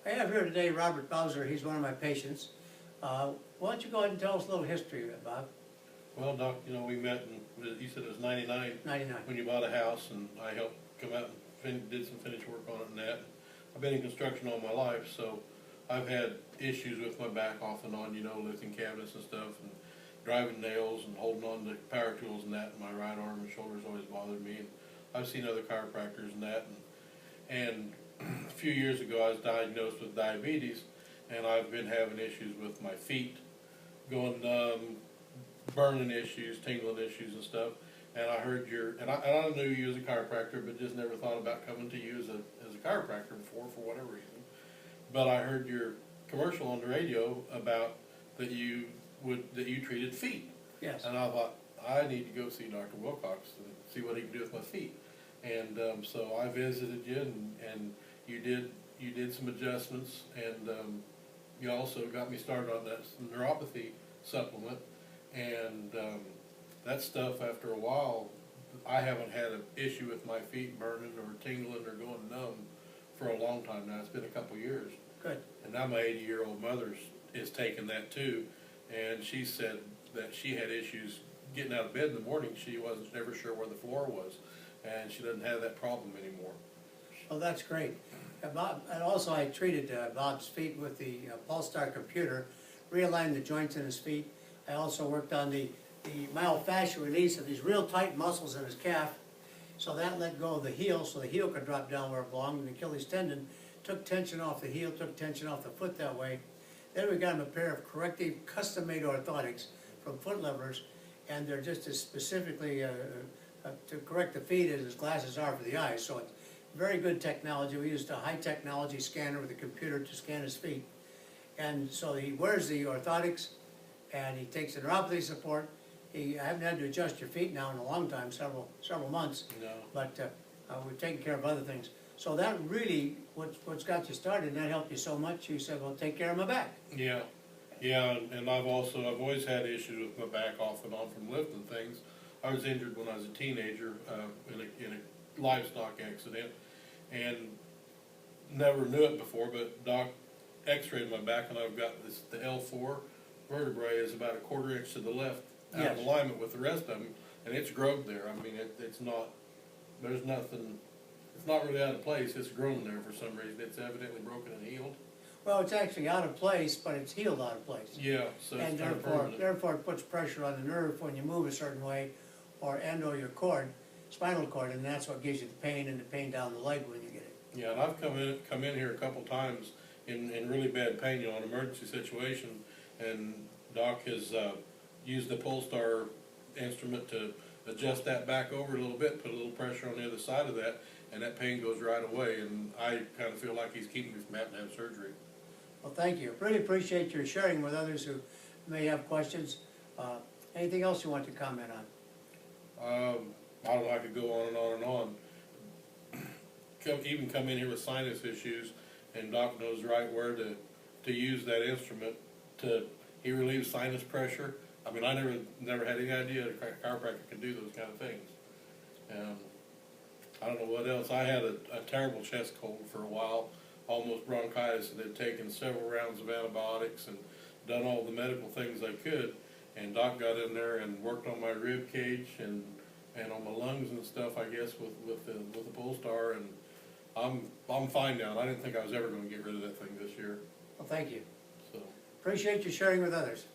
I have here today Robert Bowser. He's one of my patients. Why don't you go ahead and tell us a little history, Bob? Well, Doc, you know, we met in, you said it was 99 99. when you bought a house, and I helped come out and did some finish work on it and that. I've been in construction all my life, so I've had issues with my back off and on, you know, lifting cabinets and stuff, and driving nails and holding on to power tools and that. My right arm and shoulders always bothered me, and I've seen other chiropractors and that. And a few years ago, I was diagnosed with diabetes, and I've been having issues with my feet, going numb, burning issues, tingling issues and stuff. And I heard and I knew you as a chiropractor, but just never thought about coming to you as a chiropractor before, for whatever reason. But I heard your commercial on the radio about that you treated feet. Yes. And I thought, I need to go see Dr. Wilcox and see what he can do with my feet. And so I visited you, and you did some adjustments, and you also got me started on that neuropathy supplement. And that stuff, after a while, I haven't had an issue with my feet burning or tingling or going numb for a long time now. It's been a couple years. Good. And now my 80-year-old mother is taking that too, and she said that she had issues getting out of bed in the morning. She wasn't never sure where the floor was, and she doesn't have that problem anymore. Oh, that's great. Bob, and also I treated Bob's feet with the Pulsar computer, realigned the joints in his feet. I also worked on the myofascial release of these real tight muscles in his calf. So that let go of the heel, so the heel could drop down where it belonged, and the Achilles tendon took tension off the heel, took tension off the foot that way. Then we got him a pair of corrective, custom-made orthotics from Foot Levelers, and they're just as specifically to correct the feet as his glasses are for the eyes. So it's very good technology. We used a high-technology scanner with a computer to scan his feet. And so he wears the orthotics, and he takes the neuropathy support. I haven't had to adjust your feet now in a long time, several months. No. But we've taken care of other things. So that really, what's got you started, and that helped you so much, you said, well, take care of my back. Yeah, yeah, and I've always had issues with my back off and on from lifting things. I was injured when I was a teenager in a livestock accident, and never knew it before, but Doc x-rayed my back, and I've got the L4 vertebrae is about a 1/4 inch to the left out of Yes. alignment with the rest of them, and it's grown there. I mean, it's not, there's nothing, it's not really out of place. It's grown there for some reason. It's evidently broken and healed. Well, it's actually out of place, but it's healed out of place. Yeah, so And it's kind of therefore permanent. it puts pressure on the nerve when you move a certain way, or your cord, spinal cord, and that's what gives you the pain, and the pain down the leg when you get it. Yeah, and I've come in here a couple times in really bad pain, you know, an emergency situation, and Doc has used the Pulsar instrument to adjust that back over a little bit, put a little pressure on the other side of that, and that pain goes right away. And I kind of feel like he's keeping me from having to have surgery. Well, thank you. Really appreciate your sharing with others who may have questions. Anything else you want to comment on? I don't know, I could go on and on and on. Even come in here with sinus issues, and Doc knows right where to use that instrument he relieves sinus pressure. I mean, I never had any idea a chiropractor could do those kind of things. I don't know what else. I had a terrible chest cold for a while, almost bronchitis, and had taken several rounds of antibiotics and done all the medical things I could. And Doc got in there and worked on my rib cage and on my lungs and stuff, I guess, with the Pulsar, and I'm fine now. I didn't think I was ever going to get rid of that thing this year. Well, thank you. So. Appreciate you sharing with others.